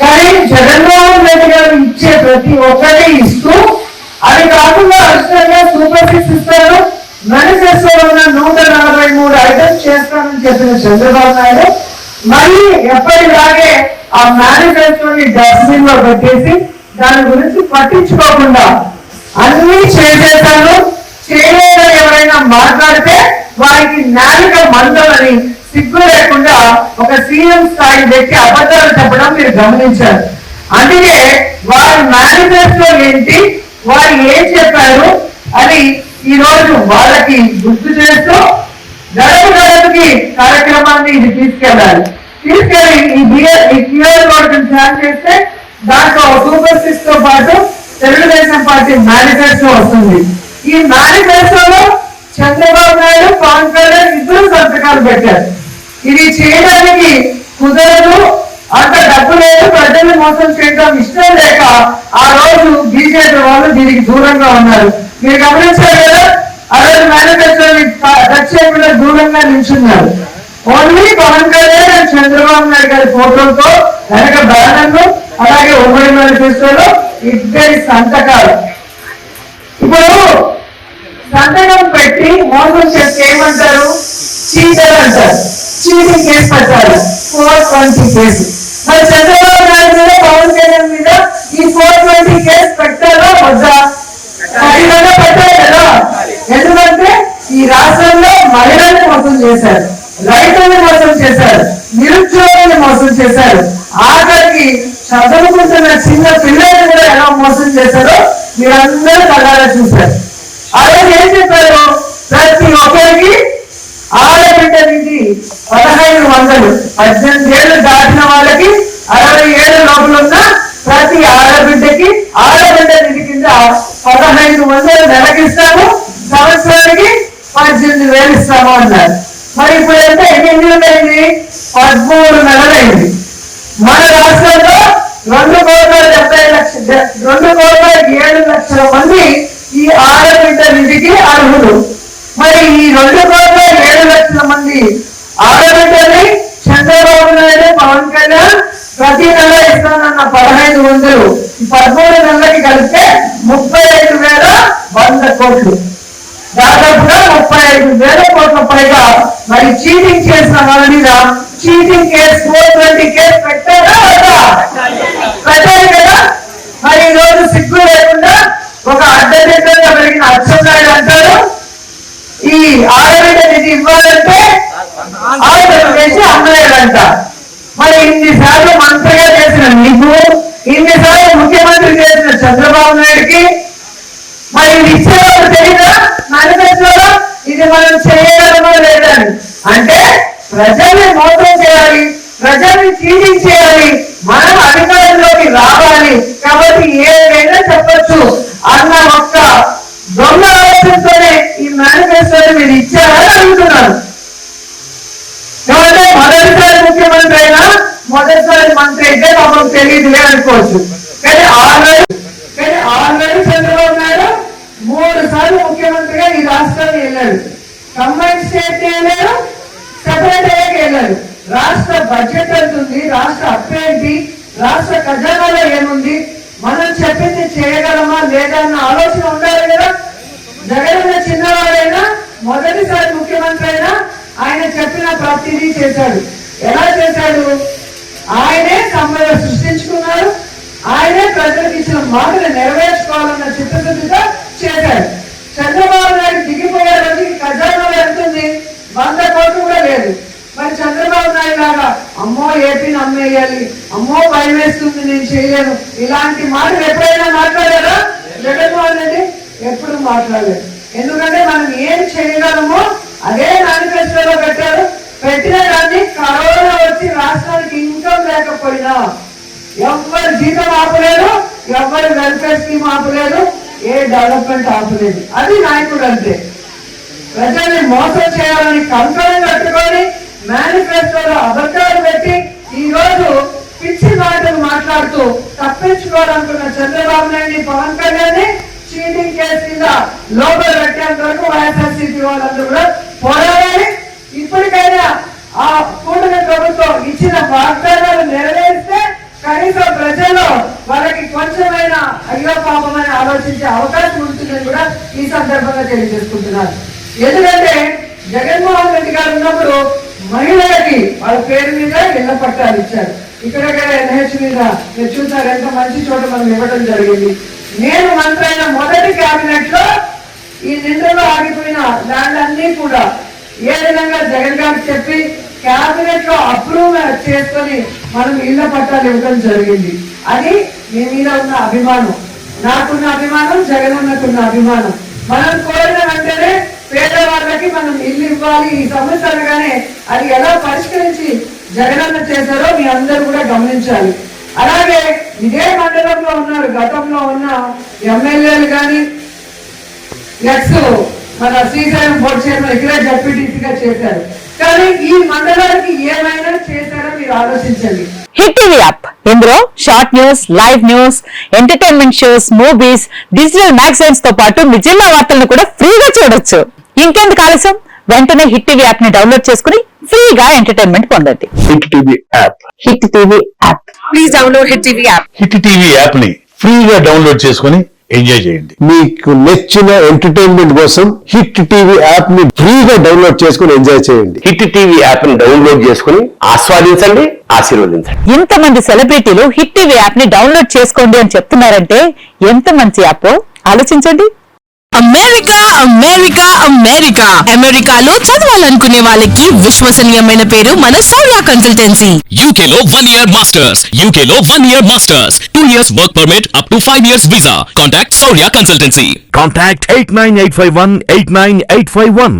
కానీ జగన్మోహన్ రెడ్డి గారు ఇచ్చే ప్రతి ఒక్కటి ఇస్తూ అది కాకుండా అడిషనల్గా సూపర్ సిక్స్ ఇస్తారు, మేనిఫెస్టోలో ఉన్న 143 ఐటమ్స్ చేస్తానని చెప్పిన చంద్రబాబు నాయుడు మళ్ళీ ఎప్పటిలాగే ఆ మేనిఫెస్టోని డస్ట్బిన్ లో పెట్టేసి దాని గురించి పట్టించుకోకుండా అన్ని చేసేసాను, చేయలేదని ఎవరైనా మాట్లాడితే వారికి నాలుక మందమని సిగ్గు లేకుండా ఒక సీఎం స్థాయి వ్యక్తి అబద్ధాలు చెప్పడం మీరు గమనించారు. అందుకే వారి మేనిఫెస్టో ఏంటి, వారు ఏం చెప్పారు అని ఈ రోజు వాళ్ళకి గుర్తు చేస్తూ గడప గడపకి కార్యక్రమాన్ని ఇది తీసుకెళ్ళాలి. తీసుకెళ్ళి ఈ క్యూఆర్ కోడ్ ప్లాన్ చేస్తే దాంట్లో సూపర్ సిక్స్ తో పాటు తెలుగుదేశం పార్టీ మేనిఫెస్టో వస్తుంది. ఈ మేనిఫెస్టోలో చంద్రబాబు నాయుడు, పవన్ కళ్యాణ్ ఇద్దరు సంతకాలు పెట్టారు. ఇది చేయడానికి కుదరదు, అంత డబ్బు లేదు, ప్రజల్ని మోసం చేయడం ఇష్టం లేక ఆ రోజు బీజేపీ వాళ్ళు దీనికి దూరంగా ఉన్నారు. మీరు గమనించారు కదా, ఆ రోజు మేనిఫెస్టోని టచ్ చేయకుండా దూరంగా నిల్చున్నారు. ఓన్లీ పవన్ కళ్యాణ్ అండ్ చంద్రబాబు నాయుడు గారి ఫోటోలతో వెనక బ్యానర్లు, అలాగే ఉమ్మడి మేనిఫెస్టోలో ఇద్దరి సంతకాలు. ఇప్పుడు సంతకం పెట్టి మోసం చేస్తే ఏమంటారు, చీటర్ అంటారు, చీటింగ్ కేసు పెట్టాలి, 420 కేసు. మరి చంద్రబాబు నాయుడు మీద, పవన్ కళ్యాణ్ మీద ఈ 420 కేసు పెట్టారా వద్దా? ఖచ్చితంగా పెట్టాలి కదా. ఎందుకంటే ఈ రాష్ట్రంలో మహిళల్ని మోసం చేశారు, రైతుల్ని మోసం చేశారు, నిరుద్యోగుల్ని మోసం చేశారు, ఆఖరికి చదువుకుంటున్న చిన్న పిల్లల్ని కూడా ఎలా మోసం చేశారో మీరందరూ కళ్ళారా చూశారు. ఆ రోజు ఏం చెప్పారు, ప్రతి ఒక్కరికి ఆడబిడ్డ నిధి 1500, 18 ఏళ్ళు దాటిన వాళ్ళకి 60 ఏళ్ళ లోపల ఉన్న ప్రతి ఆడబిడ్డకి ఆడబిడ్డ నిధి కింద 1500 నెలకిస్తాము, సంవత్సరానికి 18,000 ఇస్తాము అన్నారు. మరి ఇప్పుడు ఎంత ఎన్ని నెలలైంది, 13 నెలలైంది. మన రాష్ట్రంలో 2,70,00,000 మంది ఈ ఆడబిడ్డ నిధికి అర్హులు. మరి ఈ 2,07,00,000 మంది ఆడబిడ్డని చంద్రబాబు నాయుడు, పవన్ కళ్యాణ్ ప్రతి నెల ఇస్తానన్న 1500 ఈ 13 నెలలకి కలిపితే 35,100 కోట్లు, దాదాపుగా 35,000 కోట్ల పైగా మరి చీటింగ్ చేసిన వాళ్ళ మీద చీటింగ్ కేసు 420 కేసు పెట్టారా వద్దా? పెట్టాలి కదా. మరి ఈ రోజు సిగ్గు లేకుండా ఒక అడ్డదిడ్డంగా పెరిగిన అచ్చెన్నాయుడు అంటారు, ఈ ఆడబిడ్డ నిధి ఇవ్వాలంటే ఆడబిడ్డ వేసి అమ్మలేదంట. మరి ఇన్నిసార్లు మంత్రిగా చేసిన నీకు, ఇన్నిసార్లు ముఖ్యమంత్రి చేసిన చంద్రబాబు నాయుడికి మరి ఇది ఇచ్చేవాళ్ళు తెలియదా మేనిఫెస్టోలో? ఇది మనం చేయగలమో లేదని. అంటే ప్రజల్ని మోసం చేయాలి, ప్రజల్ని చీటింగ్ చేయాలి, మనం అధికారంలోకి రావాలి కాబట్టి ఏదైనా చెప్పచ్చు అన్న ఒక్క దొంగ ఆలోచనతోనే ఈ మేనిఫెస్టోని మీరు ఇచ్చారని అడుగుతున్నాను. కాబట్టి మొదటిసారి ముఖ్యమంత్రి అయినా, మొదటిసారి మంత్రి అయితే పాపం తెలియదులే అనుకోవచ్చు. కానీ ఆల్రెడీ చంద్రబాబు నాయుడు 3 సార్లు ముఖ్యమంత్రిగా ఈ రాష్ట్రాన్ని వెళ్ళాడు. కంబైన్ స్టేట్ వెళ్ళాడు, సెపరేట్ అయ్యాక వెళ్ళాడు. రాష్ట్ర బడ్జెట్ ఎంత ఉంది, రాష్ట్ర అప్పు ఏంటి, రాష్ట్ర ఖజానాలో ఏముంది, మనం చెప్పింది చేయగలమా లేదా అన్న ఆలోచన ఉండాలి కదా. జగన్ చిన్నవాడైనా, మొదటిసారి ముఖ్యమంత్రి అయినా ఆయన చెప్పిన ప్రతిదీ చేశాడు. ఎలా చేశాడు? ఆయనే సంపద సృష్టించుకున్నారు, ఆయనే ప్రజలకు ఇచ్చిన మాటలు నెరవేర్చుకోవాలన్న చిత్తశుద్ధితో చేశాడు. చంద్రబాబు నాయుడు దిగిపోయే రోజుకి ఖజానాలో ఎంతుంది, 100 కోట్లు కూడా లేదు. మరి చంద్రబాబు నాయుడు లాగా అమ్మో ఏపీని అమ్మేయాలి, అమ్మో భయం వేస్తుంది, నేను చేయలేను, ఇలాంటి మాటలు ఎప్పుడైనా మాట్లాడారా? జగన్మోహన్ రెడ్డి ఎప్పుడు మాట్లాడలేదు. ఎందుకంటే మనం ఏం చేయగలమో అదే మేనిఫెస్టోలో పెట్టారు. పెట్టిన దాన్ని కరోనా వచ్చి రాష్ట్రానికి ఇన్కమ్ లేకపోయినా ఎవరు జీతం ఆపలేదు, ఎవరు వెల్ఫేర్ స్కీమ్ ఆపలేదు, ఏ డెవలప్మెంట్ ఆపలేదు. అది నాయకుడు అంటే. ప్రజల్ని మోసం చేయాలని కంకణం కట్టుకొని మేనిఫెస్టోలో అబద్ధాలు పెట్టి ఈ రోజు పిచ్చి మాటలు మాట్లాడుతూ తప్పించుకోవాలనుకున్న చంద్రబాబు నాయుడు, పవన్ కళ్యాణ్ చీటింగ్ కేసు కింద లోపల పెట్టేంత వరకు వైఎస్ఆర్సీపీ వాళ్ళందరూ కూడా పోరాడాలి. ఇప్పటికైనా ఆ కూటమి ప్రభుత్వం ఇచ్చిన వాగ్దానాలు నెరవేరిస్తే కనీసం ప్రజల్లో వాళ్ళకి కొంచెమైనా అయ్యో పాపమని ఆలోచించే అవకాశం ఉంటుందని కూడా ఈ సందర్భంగా తెలియజేసుకుంటున్నారు. ఎందుకంటే జగన్మోహన్ రెడ్డి గారు ఉన్నప్పుడు మహిళలకి వాళ్ళ పేరు మీద ఇళ్ల పట్టాలు ఇచ్చారు. ఇక్కడ ఎన్హెచ్ మీద మీరు చూసారు ఎంత మంచి చోట మనం ఇవ్వడం జరిగింది. నేను మంత్రి అయిన మొదటి క్యాబినెట్ లో ఈ నిందలో ఆగిపోయిన ల్యాండ్ అన్ని కూడా ఏ విధంగా జగన్ గారికి చెప్పి క్యాబినెట్ లో అప్రూవ్ చేసుకొని మనం ఇళ్ల పట్టాలు ఇవ్వడం జరిగింది. అది మీ మీద ఉన్న అభిమానం, నాకున్న అభిమానం, జగన్ అన్నకున్న అభిమానం. మనం కోరిన వెంటనే పేదవాళ్ళకి మనం ఇల్లు ఇవ్వాలి. ఈ సమస్య అనగానే అది ఎలా పరిష్కరించి జగనన్న చేశారో మీ అందరూ కూడా గమనించాలి. అలాగే ఇదే మండలంలో ఉన్నారు గతంలో ఉన్న ఎమ్మెల్యేలు కానీ నెక్స్ట్ మన శ్రీశైలం బోర్డు చైర్మన్ ఇక్కడే జడ్పీటీసీగా చేశారు. కానీ ఈ మండలానికి ఏమైనా చేశారో మీరు ఆలోచించండి. హిట్ టీవీ యాప్ ఇందులో short news, live news, entertainment shows, movies, digital magazines తో పాటు మీ జిల్లా వార్తలను కూడా ఫ్రీగా చూడొచ్చు. ఇంకెందుకు ఆలస్యం, వెంటనే హిట్ టీవీ యాప్ ని డౌన్లోడ్ చేసుకుని ఫ్రీగా ఎంటర్టైన్మెంట్ పొందండి. Hit TV app. Hit TV app. Please download hit TV app. Hit TV app ని ఫ్రీగా డౌన్లోడ్ చేసుకుని ఎంజాయ్ చేయండి. మీకు నచ్చిన ఎంటర్టైన్మెంట్ కోసం హిట్ టీవీ యాప్ ని ఫ్రీగా డౌన్లోడ్ చేసుకుని ఎంజాయ్ చేయండి. హిట్ టీవీ యాప్ ని డౌన్లోడ్ చేసుకుని ఆస్వాదించండి, ఆశీర్వదించండి. ఇంతమంది సెలబ్రిటీలు హిట్ టీవీ యాప్ ని డౌన్లోడ్ చేసుకోండి అని చెప్తున్నారంటే ఎంత మంచి యాప్ ఆలోచించండి. అమెరికా అమెరికా అమెరికా అమెరికాలో చదవాలనుకునే వాళ్ళకి విశ్వసనీయమైన పేరు మన సౌర్య కన్సల్టెన్సీ. UK లో 1 year masters, UK లో 1 year masters, 2 years work permit up to 5 years visa. Contact Saurya Consultancy. Contact 89851 89851.